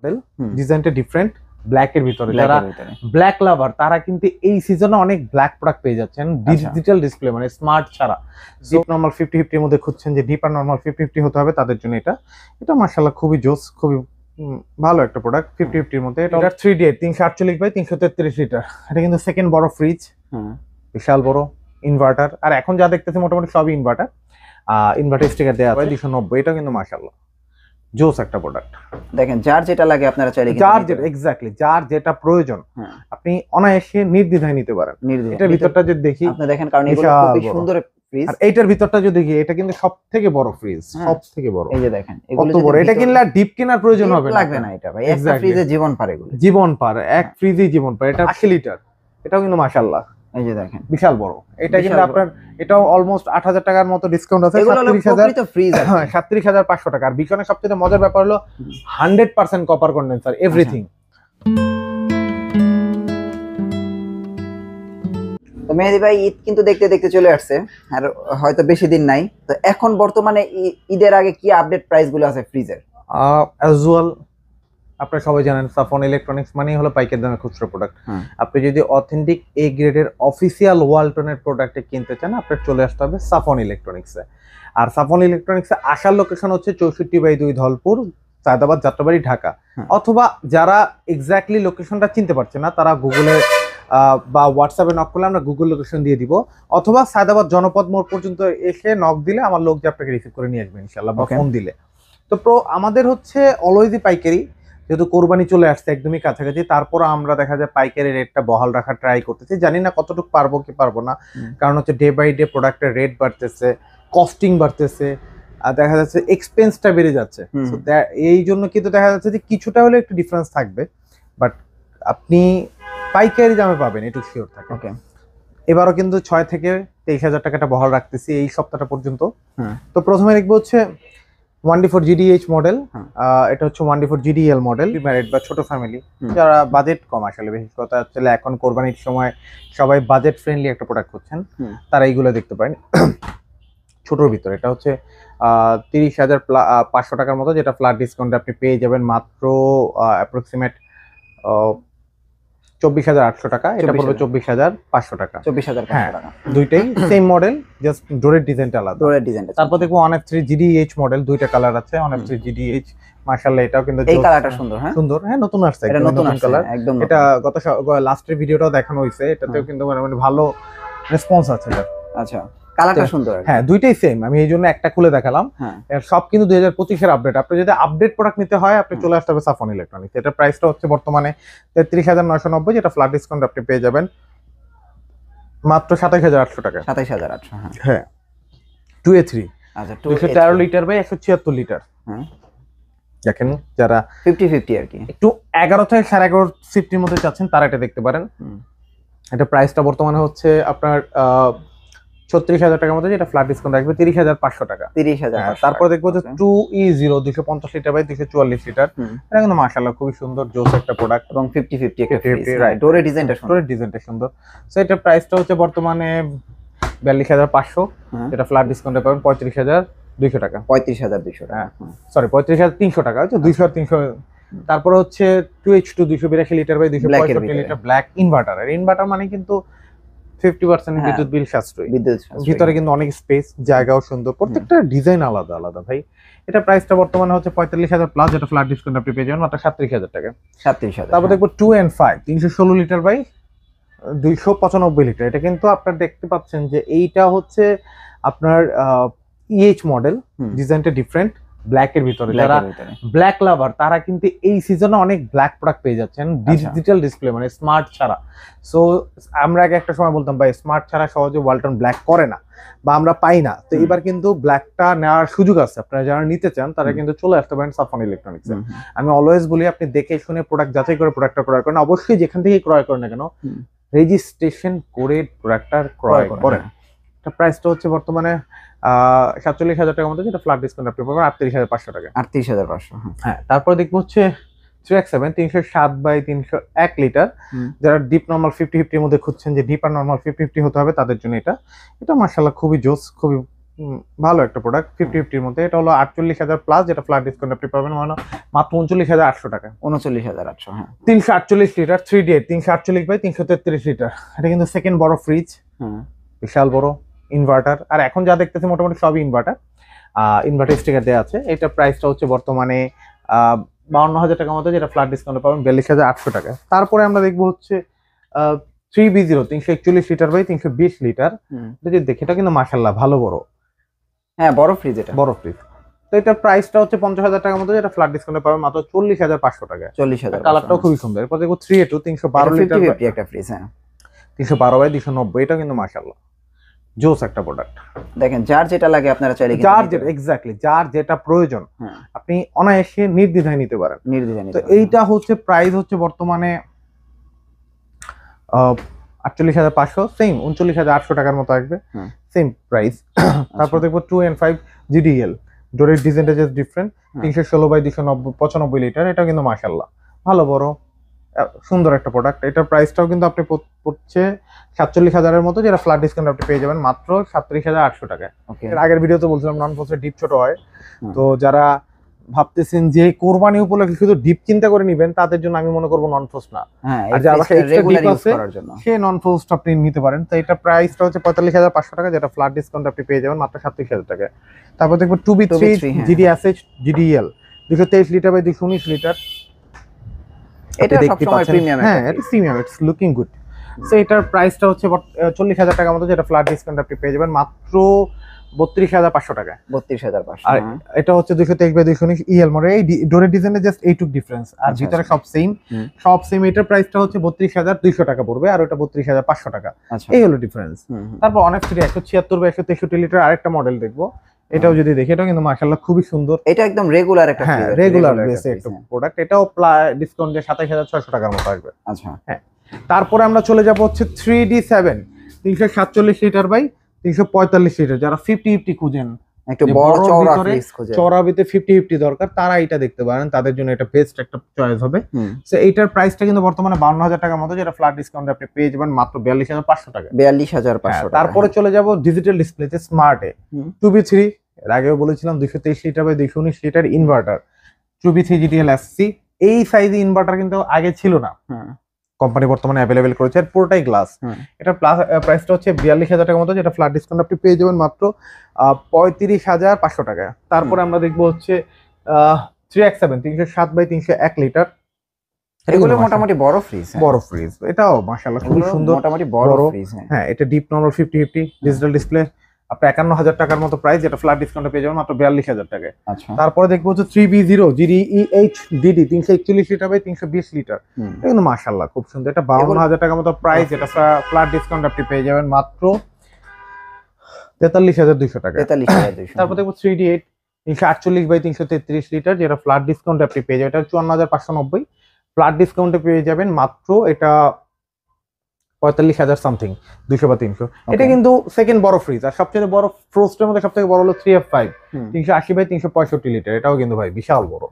Model ডিজাইনটা different black এর ভিতরে যারা ব্ল্যাক লাভার তারা কিন্তু এই সিজনে অনেক ব্ল্যাক প্রোডাক্ট পেয়ে যাচ্ছেন ডিজিটাল ডিসপ্লে মানে স্মার্ট ছাড়া ডিপ নরমাল 50-50 এর মধ্যে খুঁজছেন যে ডিপ আর নরমাল 50-50 হতে হবে তাদের জন্য এটা মাশাআল্লাহ খুবই জোস খুবই ভালো একটা প্রোডাক্ট 50-50 এর মধ্যে এটা 3D 348 বাই 333 লিটার এটা কিন্তু সেকেন্ড বড় ফ্রিজ বিশাল বড় ইনভার্টার আর এখন যা দেখতেছি মোটামুটি সবই ইনভার্টার স্টিকার দেওয়া আছে 290 এটা কিন্তু মাশাআল্লাহ জোস একটা প্রোডাক্ট দেখেন যার যেটা লাগে আপনারা চাইলে যার যেটা এক্স্যাক্টলি যার যেটা প্রয়োজন আপনি অনায়াসে নির্দ্বিধায় নিতে পারেন এটার ভিতরটা যদি দেখি আপনি দেখেন কারণ এগুলো খুবই সুন্দর ফ্রিজ আর এইটার ভিতরটা যদি দেখি এটা কিন্তু সবথেকে বড় ফ্রিজ সবথেকে বড় এই যে দেখেন এগুলো বড় এটা কিনলে ডিপ কেনার প্রয়োজন হবে না লাগবে না এটা ভাই একটা ফ্রিজে জীবন পারে এগুলো জীবন পারে এক ফ্রিজে জীবন পারে এটা 80 লিটার এটাও কিন্তু মাশাআল্লাহ এই যে দেখেন বিশাল বড় এটা কিন্তু আপনার এটাও অলমোস্ট 8000 টাকার মতো ডিসকাউন্ট আছে 37000 ফ্রিজ আছে 37500 টাকা আর বিশনের সবচেয়ে মজার ব্যাপার হলো 100% কপার কন্ডেন্সার এভরিথিং তো মেহেদী ভাই ঈদ কিন্তু দেখতে দেখতে চলে আসছে আর হয়তো বেশি দিন নাই তো এখন বর্তমানে ঈদের আগে কি আপডেট প্রাইস গুলো আছে ফ্রিজের অ্যাজ ওয়েল আপনারা সবাই জানেন সাফন ইলেকট্রনিক্স মানে হলো পাইকারি দামে খুচরা প্রোডাক্ট আপনি যদি অথেন্টিক এ গ্রেডের অফিসিয়াল ওয়ালটনের প্রোডাক্ট কিনতে চান আপনার চলে আসতে হবে সাফন ইলেকট্রনিক্সে আর সাফন ইলেকট্রনিক্সে আসার লোকেশন হচ্ছে 64/2 ধলপুর সায়দাবাদ যাত্রাবাড়ি ঢাকা অথবা যারা এক্স্যাক্টলি লোকেশনটা চিনতে পারছে না তারা গুগলে বা হোয়াটসঅ্যাপে নক করলে আমরা গুগল লোকেশন দিয়ে দিব অথবা সায়দাবাদ জনপদ মোড় পর্যন্ত এসে নক দিলে আমার লোক যে আপনাকে রিসিভ করে নিয়ে আসবে ইনশাআল্লাহ বা ফোন দিলে তো আমাদের হচ্ছে অলওয়েজই পাইকারি যেহেতু কোরবানি চলে আসছে একদমই কাছাকাছি তারপর আমরা দেখা যায় পাইকারি রেটটা বহাল রাখার ট্রাই করতেছি জানি না কতটুকু পারবো কি পারবো না কারণ হচ্ছে ডে বাই ডে প্রোডাক্টের রেট বাড়তেছে কস্টিং বাড়তেছে আর দেখা যাচ্ছে এক্সপেন্সটা বেড়ে যাচ্ছে এই জন্য কিন্তু দেখা যাচ্ছে যে কিছুটা হলে একটু ডিফারেন্স থাকবে বাট আপনি পাইকারি দামে পাবেন এটুকু শিওর থাকে এবারও কিন্তু 6 থেকে 23,000 টাকাটা বহাল রাখতেছি এই সপ্তাহটা পর্যন্ত তো প্রথমে দেখবো হচ্ছে 1D4 GDH মডেল এটা হচ্ছে 1D4 GDL মডেল ম্যারিড বা ছোট ফ্যামিলি যারা বাজেট কম আসলে বিশেষ কথা হচ্ছে এখন কোরবানির সময় সবাই বাজেট ফ্রেন্ডলি একটা প্রোডাক্ট করছেন তারা এইগুলো দেখতে পারেন ছোটর ভিতরে এটা হচ্ছে 30,500 টাকার মতো যেটা ফ্ল্যাট ডিসকাউন্টে আপনি পেয়ে যাবেন মাত্র অ্যাপ্রক্সিমেট 24,800 টাকা এটা পড়বে 24,500 টাকা 24,500 টাকা দুইটাই সেম মডেল জাস্ট ডোরের ডিজাইনটা আলাদা তারপর দেখো 1F3 GDH মডেল দুইটা কালার আছে 1F3 GDH মাশাআল্লাহ এটাও কিন্তু এই কালারটা সুন্দর হ্যাঁ সুন্দর হ্যাঁ নতুন আসছে এটা নতুন কালার একদম এটা গত লাস্টের ভিডিওটাও দেখানো হইছে এটাতেও কিন্তু মানে ভালো রেসপন্স আছে এটা আচ্ছা কালারটা সুন্দর হ্যাঁ দুইটাই সেম আমি এই জন্য একটা খুলে দেখালাম সব কিন্তু 2025 এর আপডেট আপনি যদি আপডেট প্রোডাক্ট নিতে হয় আপনি চলে আসতে হবে সাফন ইলেকট্রনিক্স এটা প্রাইসটা হচ্ছে বর্তমানে 33,990 যেটা ফ্ল্যাট ডিসকাউন্ট আপনি পেয়ে যাবেন মাত্র 27,800 টাকা 27,800 হ্যাঁ 2A3 আচ্ছা 213 লিটার বাই 176 লিটার দেখেন যারা 50-50 আর কি একটু 11 থেকে 11.5 সিফটির মধ্যে চাচ্ছেন তারা এটা দেখতে পারেন এটা প্রাইসটা বর্তমানে হচ্ছে আপনার 36,000 টাকার মধ্যে যেটা ফ্ল্যাট ডিসকাউন্ট রাখবে 30,500 টাকা 30,500 তারপর দেখবো যে 2E0 250 লিটার বাই 244 লিটার এটা কিন্তু মাশাআল্লাহ খুবই সুন্দর জোস একটা প্রোডাক্ট এবং 50-50 একটা রাইট ডোরের ডিজাইনটা সুন্দর সো এটা প্রাইসটা হচ্ছে বর্তমানে 42,500 যেটা ফ্ল্যাট ডিসকাউন্টে পাবেন 35,200 টাকা 35,200 টাকা সরি 35,300 টাকা হচ্ছে 200 আর 300 তারপর হচ্ছে 2H2 282 litre by 265 litre black inverter আর ইনভার্টার মানে কিন্তু 50% বিদ্যুৎ বিল সাশ্রয়ী ভিতরে কিন্তু অনেক স্পেস জায়গাও সুন্দর প্রত্যেকটা ডিজাইন আলাদা আলাদা ভাই এটা প্রাইসটা বর্তমানে হচ্ছে 45,000 প্লাস যেটা ফ্ল্যাট ডিসকাউন্ট আপনি পেয়ে যাবেন মাত্র 37,000 টাকা 37,000 তারপর দেখবো 2N5 316 লিটার বাই 295 লিটার এটা কিন্তু আপনারা দেখতে পাচ্ছেন যে এইটা হচ্ছে আপনার EH মডেল ডিজাইনটা ডিফারেন্ট ব্ল্যাক এর ভিতরে যারা ব্ল্যাক লাভার তারা কিন্তু এই সিজনে অনেক ব্ল্যাক প্রোডাক্ট পেয়ে যাচ্ছেন ডিজিটাল ডিসপ্লে মানে স্মার্ট ছাড়া সো আমরা আগে একটা সময় বলতাম ভাই স্মার্ট ছাড়া সহজে ওয়ালটন ব্ল্যাক করে না বা আমরা পাই না তো এবার কিন্তু ব্ল্যাকটা নেওয়ার সুযোগ আছে আপনারা যারা নিতে চান তারা কিন্তু চলে আসতে পারেন সাফন ইলেকট্রনিক্সে আমি অলওয়েজ বলি আপনি দেখে শুনে প্রোডাক্ট যাচাই করে প্রোডাক্টটা ক্রয় করেন অবশ্যই যেখান থেকে ক্রয় করেন না কেন রেজিস্ট্রেশন করে প্রোডাক্টটা ক্রয় করেন এটা প্রাইসটা হচ্ছে বর্তমানে 47,000 টাকার মধ্যে যেটা ফ্ল্যাট ডিসকাউন্ট আপনি পাবেন 38,500 টাকা 38,500 হ্যাঁ তারপর দেখবো হচ্ছে 3X7 307 বাই 301 লিটার যারা ডিপ নরমাল 50-50 এর মধ্যে খুঁজছেন যে ডিপ আর নরমাল 50-50 হতে হবে তাদের জন্য এটা মাশাআল্লাহ খুবই জোস খুবই ভালো একটা প্রোডাক্ট 50-50 এর মধ্যে। এটা হলো 48,000 প্লাস, যেটা ফ্ল্যাট ডিসকাউন্ট আপনি পাবেন মানে মাত্র 39,800 টাকা। 39,800, হ্যাঁ। 348 লিটার 3D 348 বাই 333 লিটার। এটা কিন্তু সেকেন্ড বড় ফ্রিজ, বিশাল বড় ইনভার্টার। আর এখন যা দেখতেছি মোটামুটি সবই ইনভার্টার, ইনভার্টার স্টিকার দেওয়া আছে। এটা প্রাইসটা হচ্ছে বর্তমানে 52,000 টাকার মতো, যেটা ফ্ল্যাট ডিসকাউন্টে পাবেন 42,800 টাকা। তারপরে আমরা দেখবো হচ্ছে 3B0 341 লিটার বাই 320 লিটার। যদি দেখি এটা কিন্তু মাশাআল্লাহ ভালো বড়, হ্যাঁ বড় ফ্রিজ, এটা বড় ফ্রিজ। তো এটা প্রাইসটা হচ্ছে 50,000 টাকার মতো, যেটা ফ্ল্যাট ডিসকাউন্টে পাবেন মাত্র 40,500 টাকা। 40,000। কালারটাও খুবই সুন্দর। এরপর দেখবো 3A2 312 লিটার একটা ফ্রিজ, হ্যাঁ 312 বাই 290। এটা কিন্তু মাশাআল্লাহ জোস একটা প্রোডাক্ট। দেখেন যার যেটা লাগে আপনারা চাইলে যার যেটা এক্স্যাক্টলি যার যেটা প্রয়োজন আপনি অনায়াসে নির্দ্বিধায় নিতে পারেন। তো এইটা হচ্ছে প্রাইস হচ্ছে বর্তমানে 48,500, সেম 39,800 টাকার মতো আসবে, সেম প্রাইস। তারপর দেখবো 2N5 GDL, ডোরের ডিজাইনটা জাস্ট ডিফারেন্ট, 316 বাই 295 লিটার। এটা কিন্তু মাশাআল্লাহ ভালো বড় সুন্দর একটা প্রোডাক্ট। এটার প্রাইসটাও কিন্তু আপনি পড়ছে 47,000 এর মতো, যেটা ফ্ল্যাট ডিসকাউন্ট আপনি পেয়ে যাবেন মাত্র 37,800 টাকায়। এর আগের ভিডিওতে বলছিলাম নন ফোর্সের ডিপ ছোট হয়, তো যারা ভাবতেছেন যে কোরবানি উপলক্ষে শুধু ডিপ চিন্তা করে নেবেন তাদের জন্য আমি মনে করবো নন ফোর্স না, আর যার বাসায় এক্সট্রা ডিপ আছে সে নন ফোর্স আপনি নিতে পারেন। তো এটা প্রাইসটা হচ্ছে 45,500 টাকা, যেটা ফ্ল্যাট ডিসকাউন্ট আপনি পেয়ে যাবেন মাত্র 37,000 টাকায়। তারপর দেখবো 2B3 GDSH GDL 223 litre by 219 litre. এটা সবসময় প্রিমিয়াম, হ্যাঁ এটা premium, it's looking good. So এটার প্রাইসটা হচ্ছে 40,000 টাকার মতো, যেটা ফ্ল্যাট ডিসকাউন্ট আপনি পেয়ে যাবেন মাত্র 32,500 টাকা। 32,500। আর এটা হচ্ছে 223 বাই 219 EL মডেল। এই ডোরের ডিজাইনে জাস্ট এইটুক ডিফারেন্স, আর ভিতরে সব সেম সব সেম। এটার প্রাইসটা হচ্ছে 32,200 টাকা পড়বে, আর ওটা 32,500 টাকা। এই হলো ডিফারেন্স। তারপর অনেক 176 বাই 163 লিটার আরেকটা মডেল দেখবো। এটাও যদি দেখি এটাও কিন্তু মাশাআল্লাহ খুবই সুন্দর। এটা একদম রেগুলার একটা, হ্যাঁ রেগুলার বেসে একটা প্রোডাক্ট। এটাও ডিসকাউন্ট দিয়ে 27,600 টাকার মতো আসবে। আচ্ছা হ্যাঁ। তারপরে আমরা চলে যাব হচ্ছে 3D7 347 লিটার বাই 345 লিটার। যারা 50-50 খুঁজেন, একটু বড় চওড়া ফ্রিজ খোঁজেন, চওড়া ভিতরে 50-50 দরকার, তারা এটা দেখতে পারেন, তাদের জন্য এটা বেস্ট একটা চয়েস হবে। সো এইটার প্রাইসটা কিন্তু বর্তমানে 52,000 টাকার মতো, যেটা ফ্ল্যাট ডিসকাউন্ট আপনি পেয়ে যাবেন মাত্র 42,500 টাকা। 42,500 টাকা। তারপরে চলে যাব ডিজিটাল ডিসপ্লেতে স্মার্টে 2B3, এর আগেও বলেছিলাম 223 litre by 219 litre inverter 2B3 GTL SC। এই সাইজে ইনভার্টার কিন্তু আগে ছিল না, কোম্পানি বর্তমানে অ্যাভেলেবেল করেছে। আর পুরোটাই গ্লাস। এটা প্রাইসটা হচ্ছে 42,000 টাকার মতো, যেটা ফ্ল্যাট ডিসকাউন্ট আপনি পেয়ে যাবেন মাত্র 35,500 টাকা। তারপরে আমরা দেখবো হচ্ছে 3X7 307 বাই 301 লিটার। এগুলো মোটামুটি বড় ফ্রিজ, বড় ফ্রিজ। এটাও মাশাআল্লাহ খুব সুন্দর, মোটামুটি বড় ফ্রিজ। হ্যাঁ এটা ডিপ নরমাল 50-50 ডিজিটাল ডিসপ্লে, আপনি 51,000 টাকার মতো প্রাইস, যেটা ফ্ল্যাট ডিসকাউন্টে পেয়ে যাবেন মাত্র 42,000 টাকায়। তারপরে দেখবো হচ্ছে 3B0 GDEH DD 341 litre by 320 litre. এটা কিন্তু মাশাআল্লাহ খুব সুন্দর। এটা 52,000 টাকার মতো প্রাইস, এটা ফ্ল্যাট ডিসকাউন্ট আপনি পেয়ে যাবেন মাত্র 43,200 টাকা। 43,200। তারপর দেখবো 3D8 348 বাই 333 লিটার, যেটা ফ্ল্যাট ডিসকাউন্টে আপনি পেয়ে যাবেন, এটা 54,590, ফ্ল্যাট ডিসকাউন্টে পেয়ে যাবেন মাত্র এটা 45,000 সামথিং 200 বা 300। এটা কিন্তু সেকেন্ড বড় ফ্রিজ। আর সবচেয়ে বড় ফ্রোস্টের মধ্যে সবথেকে বড় হলো 3F5 380 বাই 365 লিটার। এটাও কিন্তু ভাই বিশাল বড়,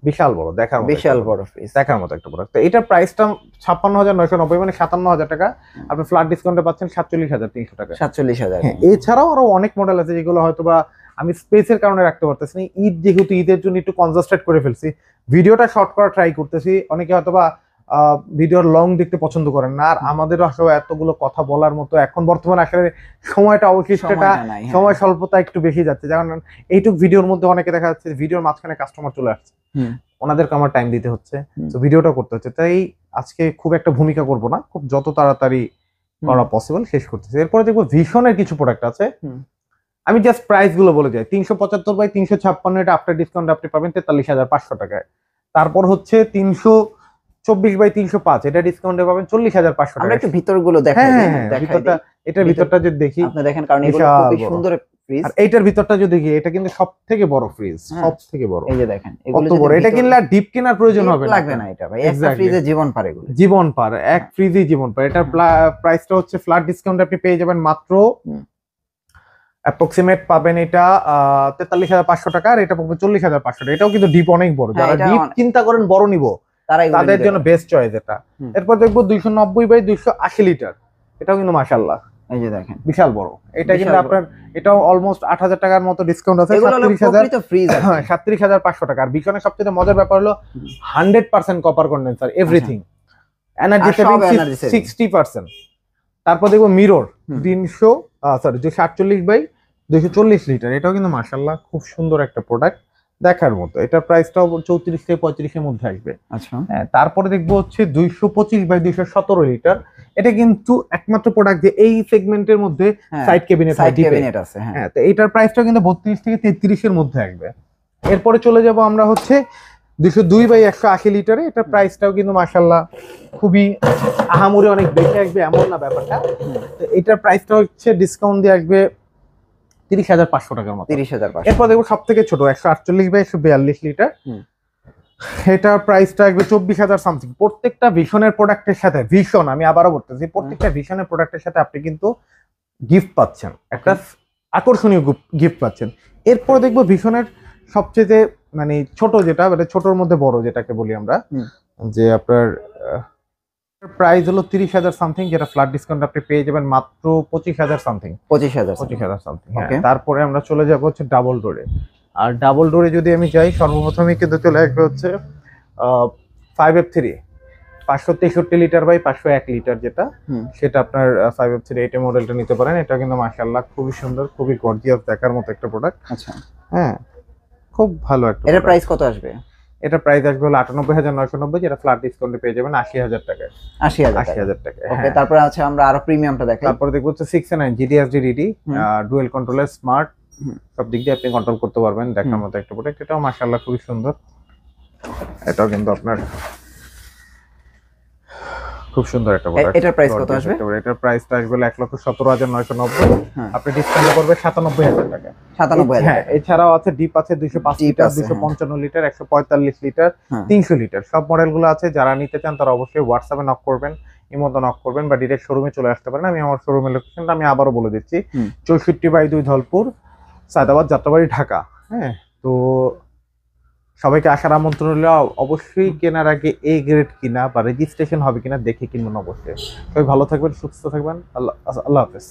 বিশাল বড়, দেখার মতো বিশাল বড় ফ্রিজ, দেখার মতো একটা প্রোডাক্ট। তো এটার প্রাইসটা 56,990 মানে 57,000 টাকা। আপনি ফ্ল্যাট ডিসকাউন্টে পাচ্ছেন 47,300 টাকা। 47,000। এছাড়াও আরো অনেক মডেল আছে যেগুলো হয়তোবা আমি স্পেসের কারণে রাখতে পারতেছি না। ঈদ যেহেতু, ঈদের জন্য একটু কনজাস্ট্রেট করে ফেলছি, ভিডিওটা শর্ট করা ট্রাই করতেছি। অনেকে হয়তোবা ভিডিওর লং দেখতে পছন্দ করেন না, আর আমাদের আসলে এতগুলো কথা বলার মতো এখন বর্তমানে আসলে সময়টা অবশিষ্টটা সময় স্বল্পতা একটু বেশি যাচ্ছে। যেমন এইটুক ভিডিওর মধ্যে অনেকে দেখা যাচ্ছে ভিডিওর মাঝখানে কাস্টমার চলে আসছে, ওনাদেরকে আমার টাইম দিতে হচ্ছে, তো ভিডিওটা করতে হচ্ছে। তাই আজকে খুব একটা ভূমিকা করব না, খুব যত তাড়াতাড়ি করা পসিবল শেষ করতেছি। এরপরে দেখবো ভিশনের কিছু প্রোডাক্ট আছে, আমি জাস্ট প্রাইস গুলো বলে যাই। 375 বাই 356, এটা আফটার ডিসকাউন্ট আপনি পাবেন 43,500 টাকায়। তারপর হচ্ছে 324 বাই 305, এটা ডিসকাউন্টে পাবেন 40,500 টাকা। আমরা একটু ভিতরগুলো দেখাই, ভিতরটা, এটার ভিতরটা যদি দেখি আপনি দেখেন, কারণ এগুলো খুব সুন্দর ফ্রিজ। আর এইটার ভিতরটা যদি দেখি, এটা কিন্তু সবথেকে বড় ফ্রিজ, সবথেকে বড়। এই যে দেখেন, কত বড়। এটা কিনলে আর ডিপ কেনার প্রয়োজন হবে না, লাগবে না। এটা ভাই একটা ফ্রিজে জীবন পারে, এগুলো জীবন পারে, এক ফ্রিজে জীবন পারে। এটার প্রাইসটা হচ্ছে ফ্ল্যাট ডিসকাউন্ট আপনি পেয়ে যাবেন মাত্র অ্যাপ্রক্সিমেট পাবেন এটা 43,500 টাকা, আর এটা পাবেন 40,500 টাকা। এটাও কিন্তু ডিপ অনেক বড়, যারা ডিপ চিন্তা করেন বড় নিব তাদের জন্য বেস্ট চয়েস এটা। এরপর দেখবো 290 বাই 280 লিটার, এটাও কিন্তু মাশাআল্লাহ এই যে দেখেন বিশাল বড়। এটা কিন্তু বিশাল আপনার এটাও অলমোস্ট 8000 টাকার মতো ডিসকাউন্ট আছে। এগুলো হলো 37000 প্রকৃত ফ্রিজ আর কি। 37500 টাকা। আর ভীষণের সবচেয়ে মজার ব্যাপার হলো 100% কপার কন্ডেন্সার, এভরিথিং। এনার্জি আর সব সেভিং energy saving। 60%। তারপর দেখবো মিরর 240 লিটার। এটাও কিন্তু মাশাআল্লাহ খুব সুন্দর একটা প্রোডাক্ট, দেখার মতো। এটার প্রাইসটাও 34 থেকে 35 এর মধ্যে আসবে। আচ্ছা হ্যাঁ, তারপরে দেখবো হচ্ছে 225/217 লিটার। এটা কিন্তু একমাত্র প্রোডাক্ট যে এই সেগমেন্টের মধ্যে সাইড ক্যাবিনেট আছে। হ্যাঁ হ্যাঁ, তো এটার প্রাইসটাও কিন্তু 32 থেকে 33 এর মধ্যে আসবে। এরপরে চলে যাব আমরা হচ্ছে 202/180 লিটারে। এটার প্রাইসটাও কিন্তু মাশাআল্লাহ খুবই আহামরি অনেক বেশি আসবে এমন না ব্যাপারটা। তো এটার প্রাইসটা হচ্ছে ডিসকাউন্ট দিয়ে আসবে 30500 টাকার মতো। 30500। এরপর দেখবো সব থেকে ছোট 148/142 লিটার। এটার প্রাইসটা আসবে 24000 সামথিং। প্রত্যেকটা ভিশনের প্রোডাক্টের সাথে, ভিশন আমি আবারও বলতেছি, প্রত্যেকটা ভিশনের প্রোডাক্টের সাথে আপনি কিন্তু গিফট পাচ্ছেন, একটা আকর্ষণীয় গিফট পাচ্ছেন। এরপর দেখবো ভিশনের সবচেয়ে মানে ছোট যেটা, মানে ছোটর মধ্যে বড় যেটাকে বলি আমরা, যে আপনার প্রাইস হলো 30000 সামথিং, যেটা ফ্ল্যাট ডিসকাউন্ট আপনি পেয়ে যাবেন মাত্র 25000 সামথিং। 25000 সামথিং। তারপরে আমরা চলে যাব হচ্ছে ডাবল ডোরে। আর ডাবল ডোরে যদি আমি যাই, সর্বপ্রথমে কিন্তু চলে আসবে হচ্ছে 5F3 563 লিটার বাই 501 লিটার, যেটা সেটা আপনার 5F3 এটা মডেলটা নিতে পারেন। এটা কিন্তু মাশাআল্লাহ খুবই সুন্দর, খুবই গর্জিয়াস, দেখার মতো একটা প্রোডাক্ট। আচ্ছা হ্যাঁ, খুব ভালো একটা। এটার প্রাইস কত আসবে? এটা প্রাইস আসবে হলো 98990, যেটা ফ্ল্যাট ডিসকাউন্টে পেয়ে যাবেন 80000 টাকায়। 80000 টাকা। ওকে, তারপর আছে আমরা আরো প্রিমিয়ামটা দেখাই। তারপরে দেখবো হচ্ছে 609 GDSD ডুয়েল কন্ট্রোলার, স্মার্ট, সব দিক দিয়ে আপনি কন্ট্রোল করতে পারবেন, দেখার মতো একটা প্রোডাক্ট। এটাও মাশাআল্লাহ খুবই সুন্দর। এটাও কিন্তু আপনার খুব সুন্দর একটা প্রোডাক্ট। এটার প্রাইস কত আসবে? এটার প্রাইসটা আসবে 1,17,990। আপনি ডিসকাউন্ট করবে 97000 টাকা। 97000। হ্যাঁ, এছাড়াও আছে ডিপ আছে 205 লিটার, 255 লিটার, 145 লিটার, 300 লিটার, সব মডেলগুলো আছে। যারা নিতে চান তারা অবশ্যই হোয়াটসঅ্যাপে নক করবেন, ইমোতে নক করবেন, বা ডিরেক্ট শোরুমে চলে আসতে পারেন। আমি আমার শোরুমের লোকেশনটা আমি আবারও বলে দিচ্ছি, 64/2 ধলপুর, সায়দাবাদ, যাত্রাবাড়ি, ঢাকা। হ্যাঁ, তো সবাইকে আসার আমন্ত্রণ হলো। অবশ্যই কেনার আগে এ গ্রেড কিনা বা রেজিস্ট্রেশন হবে কিনা দেখে কিনবেন অবশ্যই। সবাই ভালো থাকবেন, সুস্থ থাকবেন। আল্লাহ হাফেজ।